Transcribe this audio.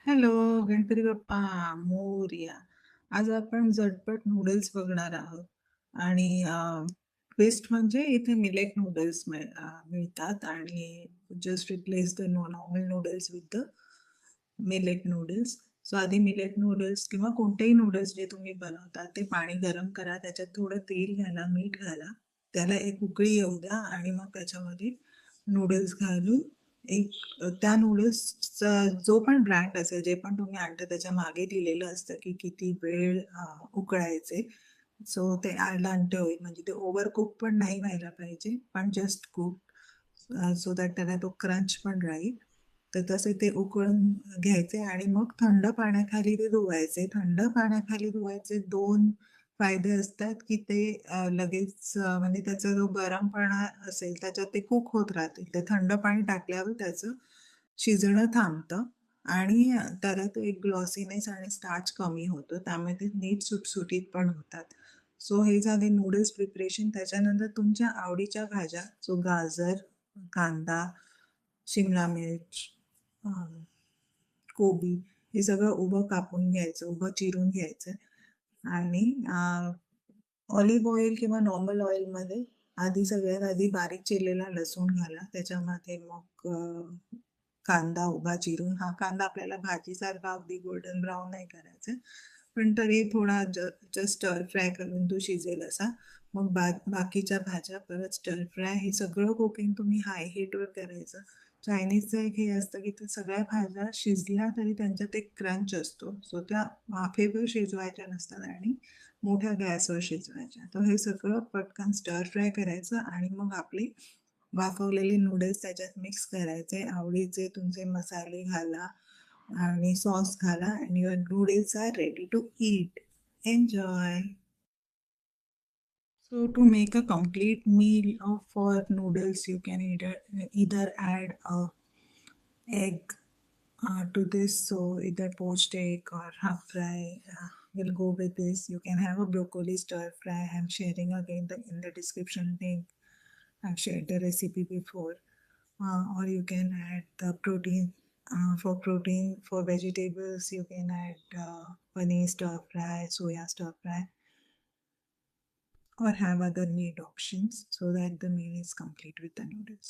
Hello, Ganpati Bappa Morya. आज आपण झटपट नूडल्स बघणार आहोत आणि बेस्ट म्हणजे इथे मिलेट नूडल्स मिळतात आणि just replace the normal noodles with the millet noodles. So आधी मिलेट नूडल्स किंवा कोणतेही नूडल्स जे तुम्ही बनवता ते पाणी गरम करा, त्याच्यात थोडं तेल घाला, मीठ घाला, त्याला एक उकळी येऊ द्या आणि मग त्याच्यामध्ये नूडल्स घालून एक त्या नूडल्सचा जो पण ब्रँड असेल, जे पण तुम्ही आणता त्याच्या मागे लिहिलेलं असतं की किती वेळ उकळायचे. सो ते आंटे होईल म्हणजे ते ओव्हर कुक पण नाही व्हायला पाहिजे, पण जस्ट कुक सो दॅट त्याला तो क्रंच पण राहील. तर तसे ते उकळून घ्यायचे आणि मग थंड पाण्याखाली ते धुवायचे. थंड पाण्याखाली धुवायचे 2 फायदे असतात, की ते लगेच म्हणजे त्याचा जो गरमपणा असेल त्याच्यात ते कुक होत राहते. ते थंड पाणी टाकल्यावर त्याचं शिजणं थांबतं आणि त्याला तो एक ग्लॉसीनेस आणि स्टार्च कमी होतो. त्यामुळे ते नीट सुटसुटीत पण होतात. सो हे झाले नूडल्स प्रिपरेशन. त्याच्यानंतर तुमच्या आवडीच्या भाज्या, सो गाजर, कांदा, शिमला मिर्च, कोबी हे सगळं उभं कापून घ्यायचं, उभं चिरून घ्यायचं आणि ऑलिव्ह ऑइल किंवा नॉर्मल ऑइलमध्ये आधी सगळ्यात आधी बारीक चिरलेला लसूण घाला. त्याच्यामध्ये मग कांदा उभा चिरून, हा कांदा आपल्याला भाजीसारखा अगदी गोल्डन ब्राऊन नाही करायचा, पण तरी थोडा जस्ट स्टर फ्राय करून तो शिजेल असा. मग बाकीच्या भाज्या परत स्टर फ्राय, हे सगळं कुकिंग तुम्ही हाय हीटवर करायचं. चायनीजचं एक हे असतं की ते सगळ्या भाज्या शिजल्या तरी त्यांच्यात एक क्रंच असतो, सो त्या वाफेवर शिजवायच्या नसतात आणि मोठ्या गॅसवर शिजवायच्या. तर हे सगळं पटकन स्टर फ्राय करायचं आणि मग आपली वाफवलेले नूडल्स त्याच्यात मिक्स करायचे. आवडीचे तुमचे मसाले घाला आणि सॉस घाला and your noodles are ready to eat. Enjoy. So to make a complete meal for noodles, you can either add a egg to this. So either poached egg or half fry will go with this. You can have a broccoli stir fry. I'm sharing again in the description link. I've shared the recipe before. Or you can add the protein. For vegetables, you can add paneer stir fry, soya stir fry, or have other meat options so that the meal is complete with the noodles.